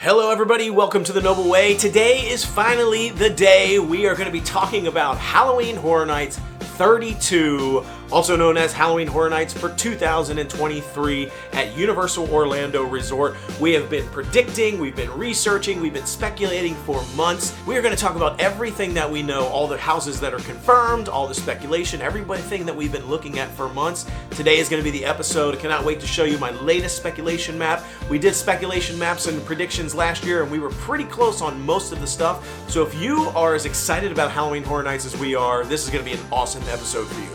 Hello everybody, welcome to The Noble Way. Today is finally the day we are going to be talking about Halloween Horror Nights 32, also known as Halloween Horror Nights for 2023 at Universal Orlando Resort. We have been predicting, we've been researching, we've been speculating for months. We are going to talk about everything that we know, all the houses that are confirmed, all the speculation, everything that we've been looking at for months. Today is going to be the episode. I cannot wait to show you my latest speculation map. We did speculation maps and predictions last year and we were pretty close on most of the stuff. So if you are as excited about Halloween Horror Nights as we are, this is going to be an awesome episode for you.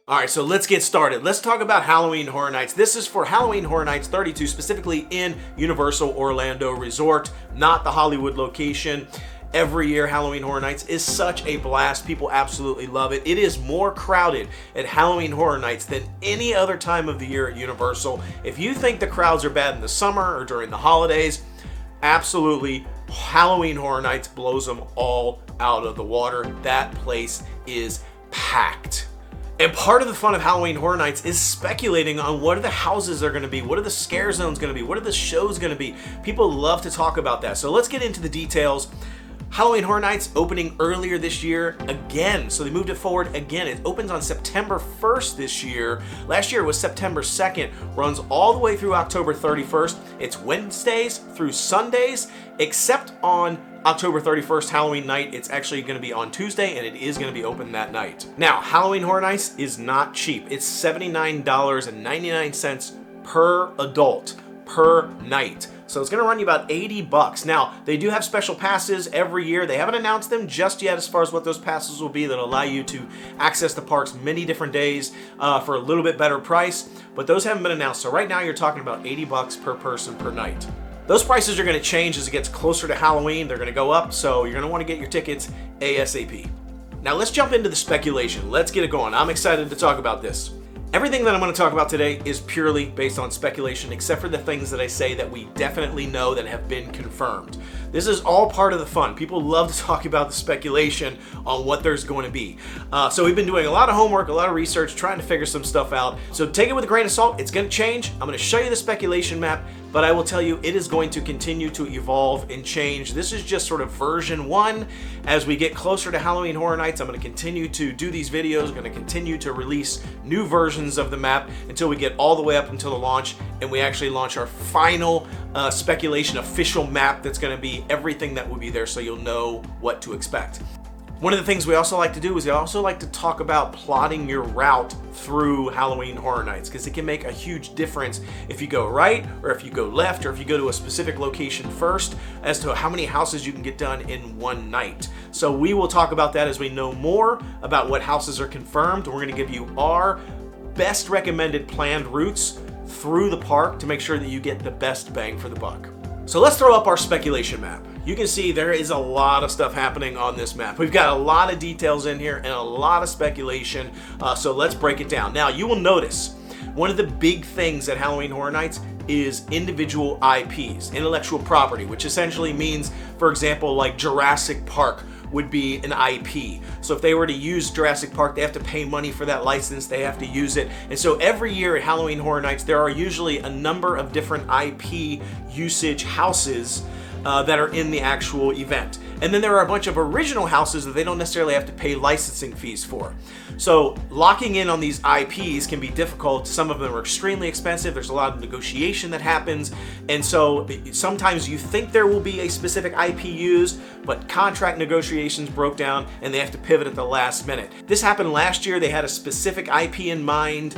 Alright, so let's get started. Let's talk about Halloween Horror Nights. This is for Halloween Horror Nights 32, specifically in Universal Orlando Resort, not the Hollywood location. Every year, Halloween Horror Nights is such a blast. People absolutely love it. It is more crowded at Halloween Horror Nights than any other time of the year at Universal. If you think the crowds are bad in the summer or during the holidays, absolutely, Halloween Horror Nights blows them all out of the water. That place is packed. And part of the fun of Halloween Horror Nights is speculating on what are the houses are going to be, what are the scare zones going to be, what are the shows going to be. People love to talk about that. So let's get into the details. Halloween Horror Nights opening earlier this year again, so they moved it forward again. It opens on September 1st this year. Last year it was September 2nd, runs all the way through October 31st. It's Wednesdays through Sundays, except on October 31st, Halloween night. It's actually going to be on Tuesday, and it is going to be open that night. Now, Halloween Horror Nights is not cheap. It's $79.99 per adult per night. So it's going to run you about $80. Now, they do have special passes every year. They haven't announced them just yet as far as what those passes will be that allow you to access the parks many different days for a little bit better price, but those haven't been announced. So right now you're talking about $80 per person per night. Those prices are going to change as it gets closer to Halloween. They're going to go up, so you're going to want to get your tickets ASAP. Now let's jump into the speculation. Let's get it going. I'm excited to talk about this. Everything that I'm going to talk about today is purely based on speculation, except for the things that I say that we definitely know that have been confirmed. This is all part of the fun. People love to talk about the speculation on what there's going to be. So we've been doing a lot of homework, a lot of research, trying to figure some stuff out. So take it with a grain of salt. It's going to change. I'm going to show you the speculation map, but I will tell you it is going to continue to evolve and change. This is just sort of version 1. As we get closer to Halloween Horror Nights, I'm going to continue to do these videos. I'm going to continue to release new versions of the map until we get all the way up until the launch, and we actually launch our final speculation official map that's going to be everything that will be there, so you'll know what to expect. One of the things we also like to do is we also like to talk about plotting your route through Halloween Horror Nights, because it can make a huge difference if you go right or if you go left or if you go to a specific location first as to how many houses you can get done in one night. So we will talk about that as we know more about what houses are confirmed. We're going to give you our best recommended planned routes through the park to make sure that you get the best bang for the buck. So let's throw up our speculation map. You can see there is a lot of stuff happening on this map. We've got a lot of details in here and a lot of speculation, so let's break it down. Now, you will notice one of the big things at Halloween Horror Nights is individual IPs, intellectual property, which essentially means, for example, like Jurassic Park would be an IP. So if they were to use Jurassic Park, they have to pay money for that license, they have to use it. And so every year at Halloween Horror Nights, there are usually a number of different IP usage houses that are in the actual event. And then there are a bunch of original houses that they don't necessarily have to pay licensing fees for. So locking in on these IPs can be difficult. Some of them are extremely expensive. There's a lot of negotiation that happens. And so sometimes you think there will be a specific IP used, but contract negotiations broke down and they have to pivot at the last minute. This happened last year. They had a specific IP in mind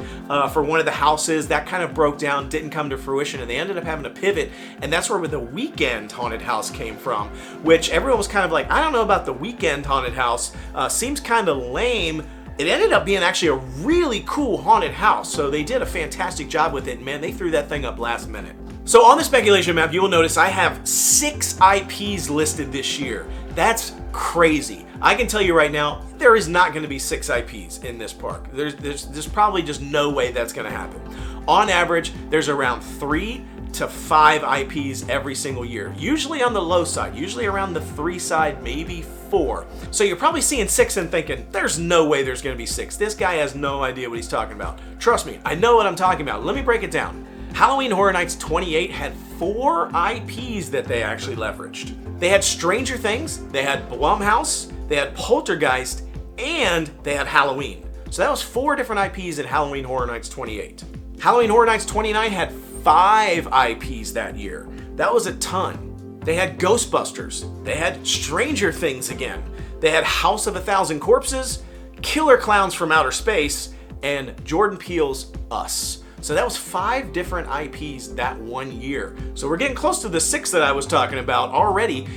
for one of the houses. That kind of broke down, didn't come to fruition, and they ended up having to pivot. And that's where the Weekend haunted house came from, which everyone was kind of like, I don't know about the Weekend haunted house. Seems kind of lame. It ended up being actually a really cool haunted house, so they did a fantastic job with it. Man, they threw that thing up last minute. So on the speculation map, you will notice I have 6 IPs listed this year. That's crazy. I can tell you right now, there is not going to be 6 IPs in this park. There's probably just no way that's going to happen. On average, there's around 3 to 5 IPs every single year. Usually on the low side, usually around the 3 side, maybe 4. So you're probably seeing 6 and thinking, there's no way there's going to be 6. This guy has no idea what he's talking about. Trust me, I know what I'm talking about. Let me break it down. Halloween Horror Nights 28 had 4 IPs that they actually leveraged. They had Stranger Things, they had Blumhouse, they had Poltergeist, and they had Halloween. So that was 4 different IPs in Halloween Horror Nights 28. Halloween Horror Nights 29 had 5 IPs that year. That was a ton. They had Ghostbusters, they had Stranger Things again, they had House of a Thousand Corpses, Killer Clowns from Outer Space, and Jordan Peele's Us. So that was 5 different IPs that one year. So we're getting close to the 6 that I was talking about already,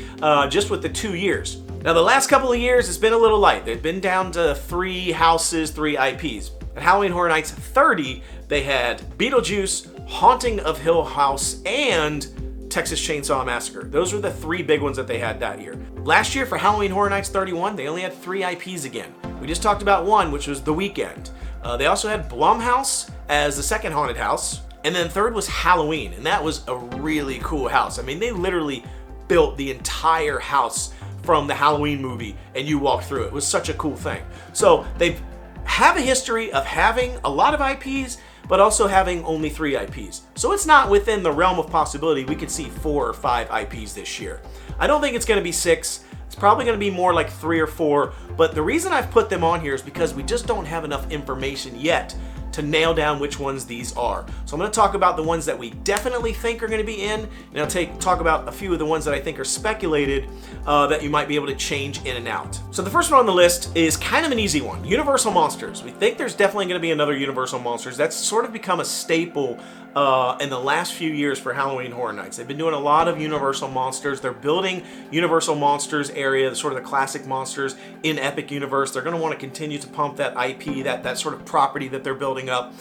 just with the 2 years. Now the last couple of years, it's been a little light. They've been down to 3 houses, 3 IPs. At Halloween Horror Nights 30, they had Beetlejuice, Haunting of Hill House, and Texas Chainsaw Massacre. Those were the 3 big ones that they had that year. Last year for Halloween Horror Nights 31, they only had 3 IPs again. We just talked about one, which was The Weeknd. They also had Blumhouse as the second haunted house, and then third was Halloween, and that was a really cool house. I mean, they literally built the entire house from the Halloween movie, and you walk through it. It was such a cool thing. So they have a history of having a lot of IPs, but also having only 3 IPs. So it's not within the realm of possibility we could see 4 or 5 IPs this year. I don't think it's going to be 6. It's probably going to be more like 3 or 4, but the reason I've put them on here is because we just don't have enough information yet to nail down which ones these are. So I'm going to talk about the ones that we definitely think are going to be in, and I'll talk about a few of the ones that I think are speculated that you might be able to change in and out. So the first one on the list is kind of an easy one, Universal Monsters. We think there's definitely going to be another Universal Monsters. That's sort of become a staple in the last few years for Halloween Horror Nights. They've been doing a lot of Universal Monsters. They're building Universal Monsters area, sort of the classic monsters in Epic Universe. They're going to want to continue to pump that IP, that sort of property that they're building up.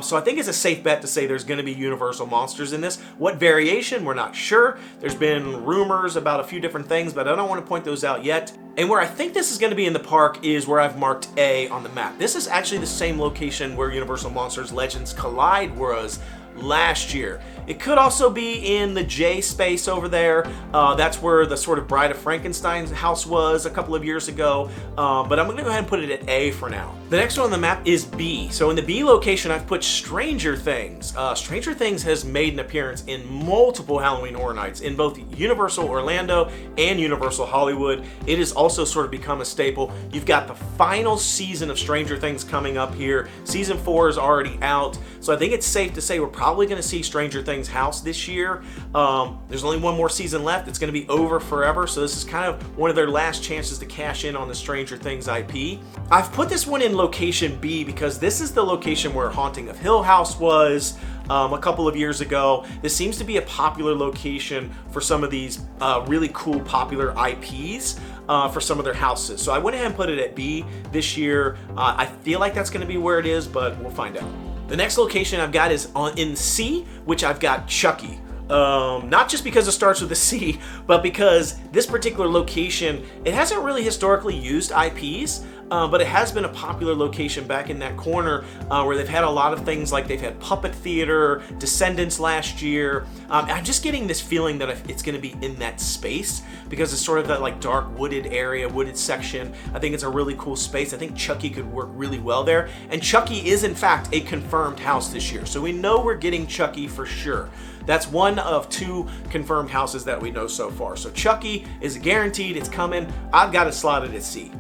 So I think it's a safe bet to say there's going to be Universal Monsters in this. What variation, we're not sure. There's been rumors about a few different things, but I don't want to point those out yet. And where I think this is going to be in the park is where I've marked A on the map. This is actually the same location where Universal Monsters Legends Collide was last year. It could also be in the J space over there. That's where the sort of Bride of Frankenstein's house was a couple of years ago. But I'm going to go ahead and put it at A for now. The next one on the map is B. So in the B location, I've put Stranger Things. Stranger Things has made an appearance in multiple Halloween Horror Nights in both Universal Orlando and Universal Hollywood. It has also sort of become a staple. You've got the final season of Stranger Things coming up here. Season 4 is already out. So I think it's safe to say we're probably going to see Stranger Things house this year. There's only one more season left. It's going to be over forever. So this is kind of one of their last chances to cash in on the Stranger Things IP. I've put this one in location B because this is the location where Haunting of Hill House was a couple of years ago. This seems to be a popular location for some of these really cool popular IPs for some of their houses. So I went ahead and put it at B this year. I feel like that's going to be where it is, but we'll find out. The next location I've got is in C, which I've got Chucky. Not just because it starts with a C, but because this particular location, it hasn't really historically used IPs, but it has been a popular location back in that corner where they've had a lot of things like they've had Puppet Theater, Descendants last year. I'm just getting this feeling that it's going to be in that space because it's sort of that like dark wooded area, wooded section. I think it's a really cool space. I think Chucky could work really well there. And Chucky is in fact a confirmed house this year. So we know we're getting Chucky for sure. That's one of 2 confirmed houses that we know so far. So Chucky is guaranteed, it's coming. I've got it slotted at C.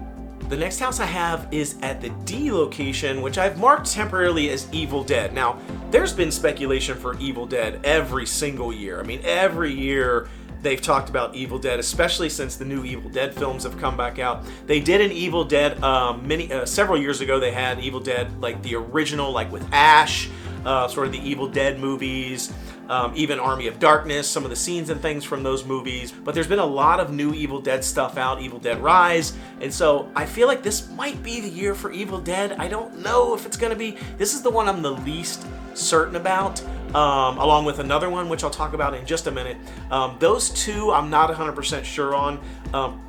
The next house I have is at the D location, which I've marked temporarily as Evil Dead. Now, there's been speculation for Evil Dead every single year. I mean, every year they've talked about Evil Dead, especially since the new Evil Dead films have come back out. They did an Evil Dead several years ago. They had Evil Dead, like the original, like with Ash, sort of the Evil Dead movies. Even Army of Darkness, some of the scenes and things from those movies. But there's been a lot of new Evil Dead stuff out, Evil Dead Rise, and so I feel like this might be the year for Evil Dead. I don't know if it's going to be. This is the one I'm the least certain about. along with another one, which I'll talk about in just a minute. Those two I'm not 100% sure on.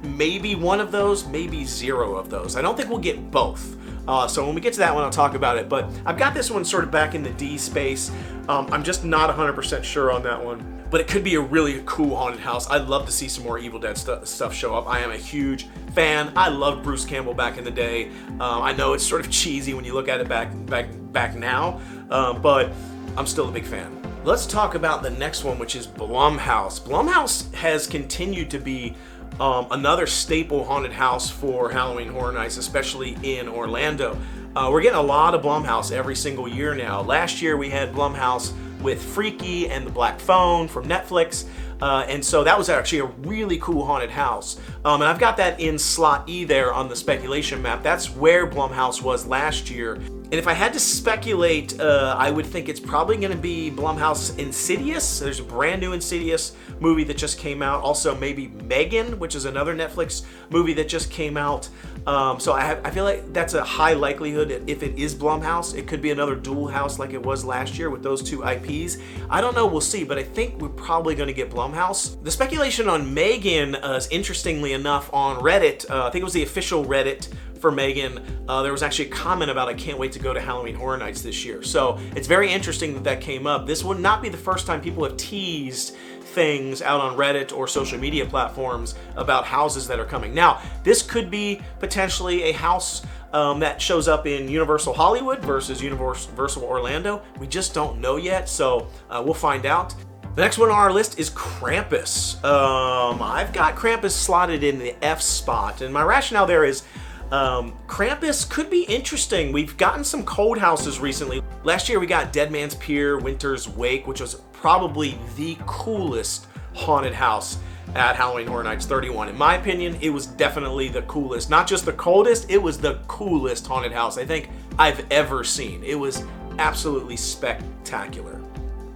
Maybe one of those, maybe zero of those. I don't think we'll get both. So when we get to that one, I'll talk about it. But I've got this one sort of back in the D space. I'm just not 100% sure on that one. But it could be a really cool haunted house. I'd love to see some more Evil Dead stuff show up. I am a huge fan. I loved Bruce Campbell back in the day. I know it's sort of cheesy when you look at it back now, but I'm still a big fan. Let's talk about the next one, which is Blumhouse. Blumhouse has continued to be another staple haunted house for Halloween Horror Nights, especially in Orlando. We're getting a lot of Blumhouse every single year now. Last year we had Blumhouse with Freaky and the Black Phone from Netflix. And so that was actually a really cool haunted house. And I've got that in slot E there on the speculation map. That's where Blumhouse was last year. And if I had to speculate, I would think it's probably going to be Blumhouse Insidious. There's a brand new Insidious movie that just came out. Also maybe Megan, which is another Netflix movie that just came out. So I feel like that's a high likelihood. If it is Blumhouse, it could be another dual house like it was last year with those two IPs. I don't know, we'll see, but I think we're probably going to get Blumhouse. The speculation on Megan is interestingly enough on Reddit. I think it was the official Reddit for Megan. There was actually a comment about I can't wait to go to Halloween Horror Nights this year. So it's very interesting that that came up. This would not be the first time people have teased things out on Reddit or social media platforms about houses that are coming. Now, this could be potentially a house that shows up in Universal Hollywood versus Universal Orlando. We just don't know yet, so we'll find out. The next one on our list is Krampus. I've got Krampus slotted in the F spot, and my rationale there is Krampus could be interesting. We've gotten some cold houses recently. Last year we got Dead Man's Pier, Winter's Wake, which was probably the coolest haunted house at Halloween Horror Nights 31. In my opinion, it was definitely the coolest. Not just the coldest, it was the coolest haunted house I think I've ever seen. It was absolutely spectacular.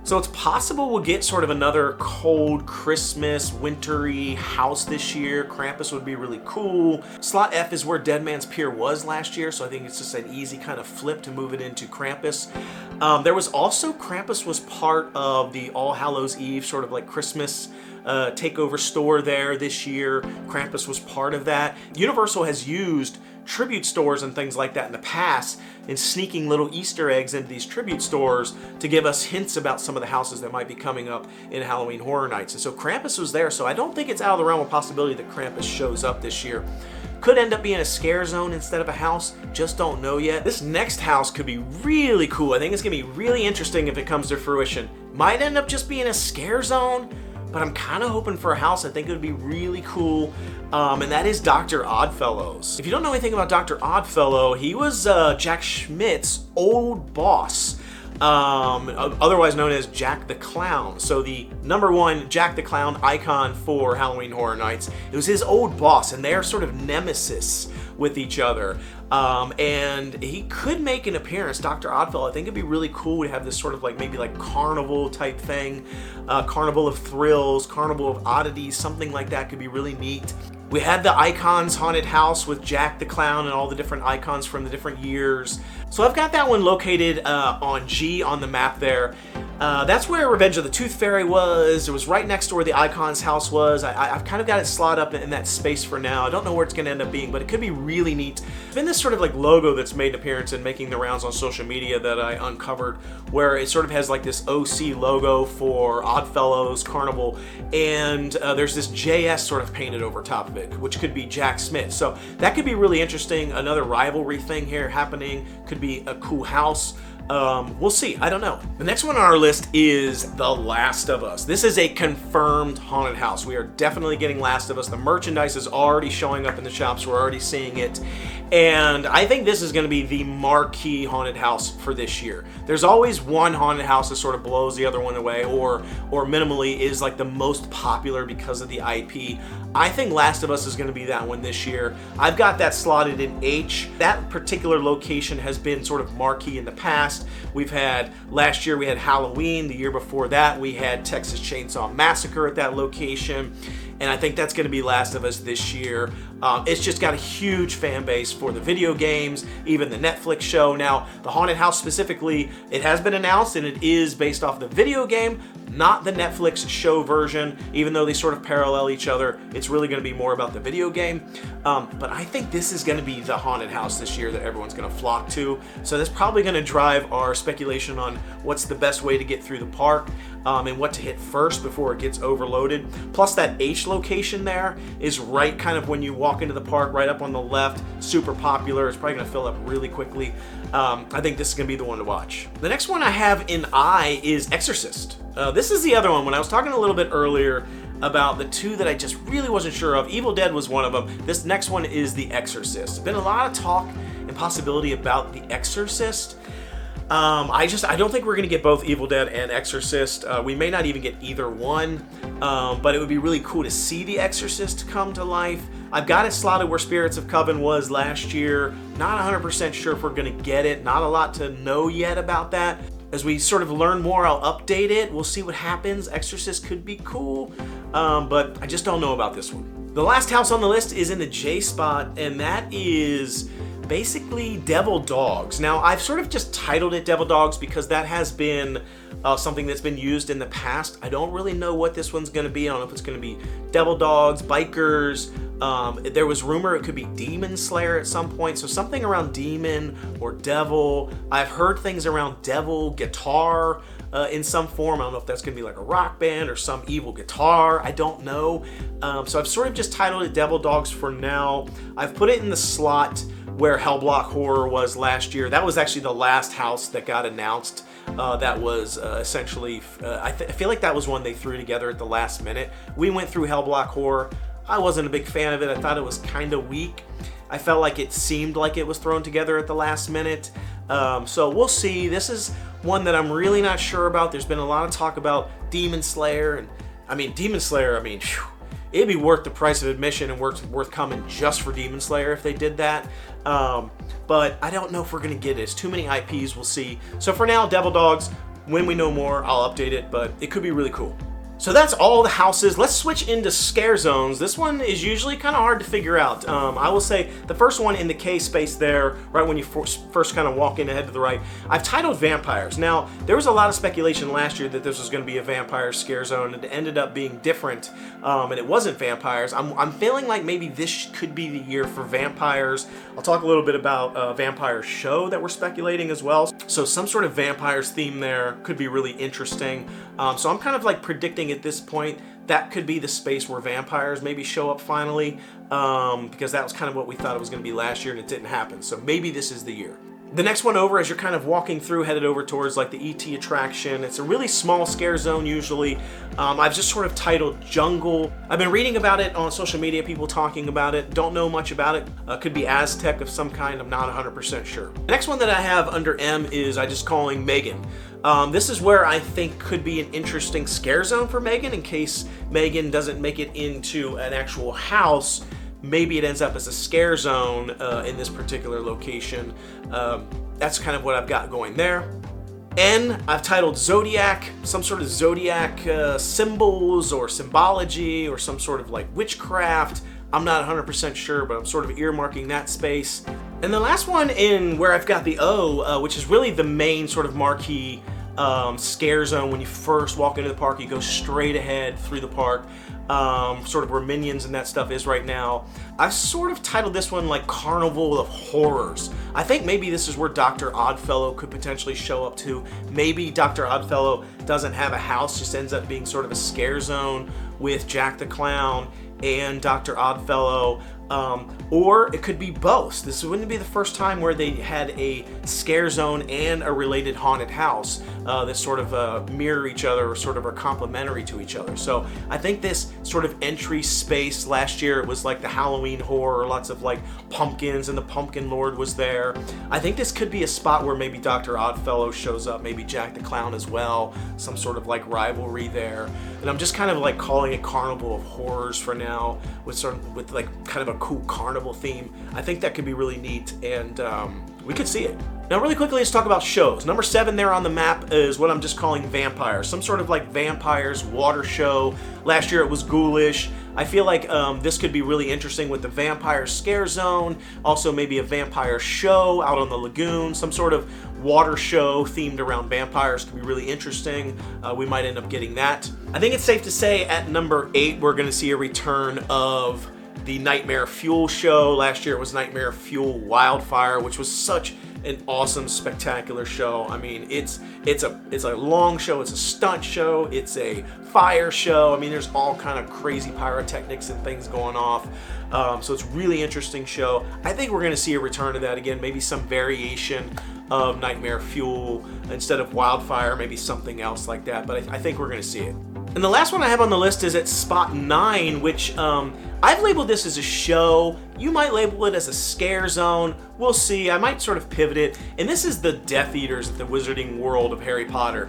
So it's possible we'll get sort of another cold Christmas, wintry house this year. Krampus would be really cool. Slot F is where Dead Man's Pier was last year, so I think it's just an easy kind of flip to move it into Krampus. There was also, Krampus was part of the All Hallows Eve sort of like Christmas takeover store there this year. Krampus was part of that. Universal has used tribute stores and things like that in the past in sneaking little Easter eggs into these tribute stores to give us hints about some of the houses that might be coming up in Halloween Horror Nights. And so Krampus was there, so I don't think it's out of the realm of possibility that Krampus shows up this year. Could end up being a scare zone instead of a house, just don't know yet. This next house could be really cool. I think it's gonna be really interesting if it comes to fruition. Might end up just being a scare zone, but I'm kind of hoping for a house I think it would be really cool, and that is Dr. Oddfellows. If you don't know anything about Dr. Oddfellow, he was Jack Schmidt's old boss, otherwise known as Jack the Clown. So the #1 Jack the Clown icon for Halloween Horror Nights. It was his old boss, and they are sort of nemesis with each other. And he could make an appearance, Dr. Oddfellow. I think it'd be really cool to have this sort of like maybe like carnival type thing, carnival of thrills, carnival of oddities, something like that could be really neat. We had the Icons Haunted House with Jack the Clown and all the different icons from the different years. So I've got that one located on G on the map there. That's where Revenge of the Tooth Fairy was. It was right next to where the Icons house was. I've kind of got it slot up in that space for now. I don't know where it's going to end up being, but it could be really neat. There's been this sort of like logo that's made an appearance and making the rounds on social media that I uncovered, where it sort of has like this OC logo for Oddfellows Carnival, and there's this JS sort of painted over top of it, which could be Jack Smith. So that could be really interesting. Another rivalry thing here happening. Could be a cool house. We'll see. I don't know. The next one on our list is The Last of Us. This is a confirmed haunted house. We are definitely getting Last of Us. The merchandise is already showing up in the shops. We're already seeing it. And I think this is going to be the marquee haunted house for this year. There's always one haunted house that sort of blows the other one away, or minimally is like the most popular because of the IP. I think Last of Us is going to be that one this year. I've got that slotted in H. That particular location has been sort of marquee in the past. We've had, last year we had Halloween. The year before that we had Texas Chainsaw Massacre at that location. and I think that's going to be Last of Us this year. It's just got a huge fan base for the video games, even the Netflix show. Now, the haunted house specifically, it has been announced, and it is based off the video game, not the Netflix show version. Even though they sort of parallel each other, it's really going to be more about the video game. But I think this is going to be the haunted house this year that everyone's going to flock to. So that's probably going to drive our speculation on what's the best way to get through the park, and what to hit first before it gets overloaded. Plus, that H location there is right kind of when you walk into the park, right up on the left. Super popular. It's probably going to fill up really quickly. I think this is going to be the one to watch. The next one I have in eye is Exorcist. This is the other one. When I was talking a little bit earlier about the two that I just really wasn't sure of, Evil Dead was one of them. This next one is The Exorcist. Been a lot of talk and possibility about The Exorcist. I don't think we're going to get both Evil Dead and Exorcist. We may not even get either one, but it would be really cool to see The Exorcist come to life. I've got it slotted where Spirits of Coven was last year. Not 100% sure if we're going to get it. Not a lot to know yet about that. As we sort of learn more, I'll update it. We'll see what happens. Exorcist could be cool, but I just don't know about this one. The last house on the list is in the J spot, and that is basically Devil Dogs. Now, I've sort of just titled it Devil Dogs because that has been something that's been used in the past. I don't really know what this one's going to be. I don't know if it's going to be Devil Dogs, Bikers. There was rumor it could be Demon Slayer at some point, so something around demon or devil. I've heard things around devil guitar in some form. I don't know if that's going to be like a rock band or some evil guitar. I don't know. So I've sort of just titled it Devil Dogs for now. I've put it in the slot where Hellblock Horror was last year. That was actually the last house that got announced. That was essentially, I feel like that was one they threw together at the last minute. We went through Hellblock Horror. I wasn't a big fan of it. I thought it was kind of weak. I felt like it seemed like it was thrown together at the last minute. So we'll see. This is one that I'm really not sure about. There's been a lot of talk about Demon Slayer. And I mean, Demon Slayer, it'd be worth the price of admission and worth coming just for Demon Slayer if they did that. But I don't know if we're going to get it. It's too many IPs. We'll see. So for now, Devil Dogs. When we know more, I'll update it. But it could be really cool. So that's all the houses. Let's switch into scare zones. This one is usually kind of hard to figure out. I will say the first one in the K space there, right when you first kind of walk in ahead to the right, I've titled Vampires. Now, there was a lot of speculation last year that this was going to be a vampire scare zone, and it ended up being different, and it wasn't vampires. I'm feeling like maybe this could be the year for vampires. I'll talk a little bit about a vampire show that we're speculating as well. So some sort of vampires theme there could be really interesting. So I'm kind of like predicting at this point that could be the space where vampires maybe show up finally, because that was kind of what we thought it was going to be last year and it didn't happen. So maybe this is the year. The next one over, as you're kind of walking through, headed over towards like the ET attraction. It's a really small scare zone usually. I've just sort of titled Jungle. I've been reading about it on social media, people talking about it. Don't know much about it. Could be Aztec of some kind. I'm not 100% sure. The next one that I have under M is I just calling Megan. This is where I think could be an interesting scare zone for Megan in case Megan doesn't make it into an actual house. Maybe it ends up as a scare zone in this particular location. That's kind of what I've got going there. N, I've titled Zodiac, some sort of Zodiac symbols or symbology or some sort of like witchcraft. I'm not 100% sure, but I'm sort of earmarking that space. And the last one in where I've got the O, which is really the main sort of marquee scare zone. When you first walk into the park, you go straight ahead through the park, sort of where Minions and that stuff is right now. I've sort of titled this one like Carnival of Horrors. I think maybe this is where Dr. Oddfellow could potentially show up too. Maybe Dr. Oddfellow doesn't have a house, just ends up being sort of a scare zone with Jack the Clown and Dr. Oddfellow. Or it could be both. This wouldn't be the first time where they had a scare zone and a related haunted house that sort of mirror each other or sort of are complementary to each other. So I think this sort of entry space, last year it was like the Halloween horror, lots of like pumpkins, and the Pumpkin Lord was there. I think this could be a spot where maybe Dr. Oddfellow shows up, maybe Jack the Clown as well, some sort of like rivalry there. And I'm just kind of like calling it Carnival of Horrors for now, with like kind of a cool carnival theme. I think that could be really neat, and we could see it. Now really quickly, let's talk about shows. Number 7 there on the map is what I'm just calling vampires. Some sort of like vampires water show. Last year it was Ghoulish. I feel like this could be really interesting with the vampire scare zone. Also maybe a vampire show out on the lagoon. Some sort of water show themed around vampires could be really interesting. We might end up getting that. I think it's safe to say at number 8 we're going to see a return of the Nightmare Fuel show. Last year it was Nightmare Fuel Wildfire, which was such an awesome, spectacular show. I mean, it's a long show, it's a stunt show, it's a fire show. I mean, there's all kind of crazy pyrotechnics and things going off. So it's a really interesting show. I think we're going to see a return to that again, maybe some variation of Nightmare Fuel instead of Wildfire, maybe something else like that, but I think we're going to see it. And the last one I have on the list is at spot 9, which I've labeled this as a show. You might label it as a scare zone. We'll see. I might sort of pivot it. And this is the Death Eaters at the Wizarding World of Harry Potter.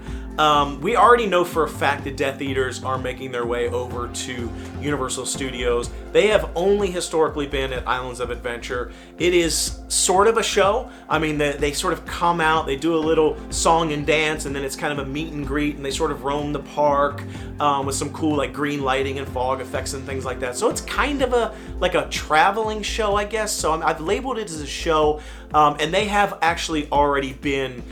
We already know for a fact that Death Eaters are making their way over to Universal Studios. They have only historically been at Islands of Adventure. It is sort of a show. I mean, they sort of come out, they do a little song and dance, and then it's kind of a meet and greet, and they sort of roam the park with some cool like green lighting and fog effects and things like that. So it's kind of like a traveling show, I guess. So I've labeled it as a show, and they have actually already been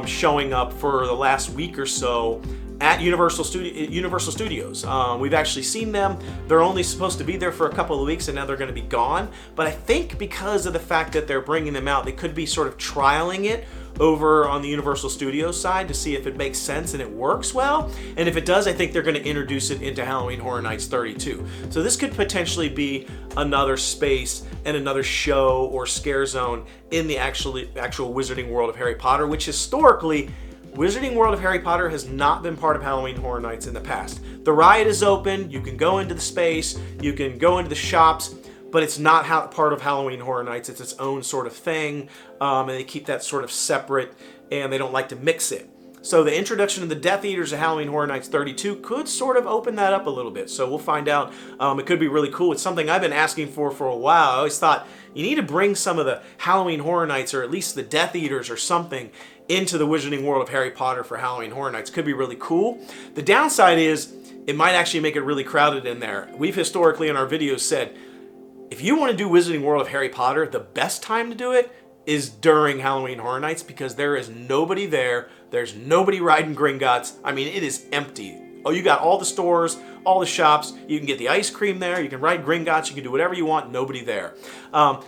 showing up for the last week or so at Universal Studios. We've actually seen them. They're only supposed to be there for a couple of weeks, and now they're going to be gone. But I think because of the fact that they're bringing them out, they could be sort of trialing it over on the Universal Studios side to see if it makes sense and it works well. And if it does, I think they're going to introduce it into Halloween Horror Nights 32. So this could potentially be another space and another show or scare zone in the actual Wizarding World of Harry Potter, which historically, Wizarding World of Harry Potter has not been part of Halloween Horror Nights in the past. The ride is open, you can go into the space, you can go into the shops, but it's not part of Halloween Horror Nights. It's its own sort of thing, and they keep that sort of separate, and they don't like to mix it. So the introduction of the Death Eaters at Halloween Horror Nights 32 could sort of open that up a little bit. So we'll find out. It could be really cool. It's something I've been asking for a while. I always thought you need to bring some of the Halloween Horror Nights, or at least the Death Eaters or something, into the Wizarding World of Harry Potter for Halloween Horror Nights. Could be really cool. The downside is it might actually make it really crowded in there. We've historically in our videos said, if you want to do Wizarding World of Harry Potter, the best time to do it is during Halloween Horror Nights, because there is nobody there. There's nobody riding Gringotts. I mean, it is empty. Oh, you got all the stores, all the shops. You can get the ice cream there. You can ride Gringotts. You can do whatever you want. Nobody there.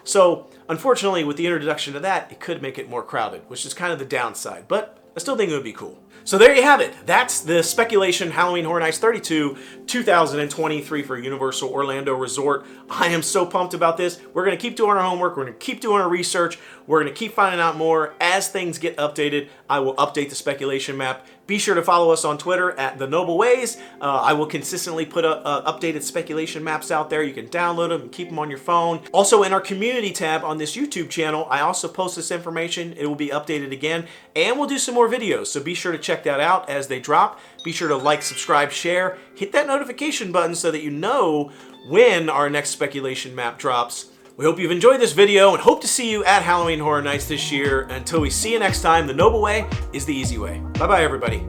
So, unfortunately, with the introduction of that, it could make it more crowded, which is kind of the downside. But I still think it would be cool. So there you have it. That's the speculation Halloween Horror Nights 32 2023 for Universal Orlando Resort. I am so pumped about this. We're going to keep doing our homework. We're going to keep doing our research. We're going to keep finding out more. As things get updated, I will update the speculation map. Be sure to follow us on Twitter at The Noble Ways. I will consistently put updated speculation maps out there. You can download them and keep them on your phone. Also, in our community tab on this YouTube channel, I also post this information. It will be updated again, and we'll do some more videos. So be sure to check that out as they drop. Be sure to like, subscribe, share. Hit that notification button so that you know when our next speculation map drops. We hope you've enjoyed this video and hope to see you at Halloween Horror Nights this year. Until we see you next time, the Noble Way is the easy way. Bye-bye, everybody.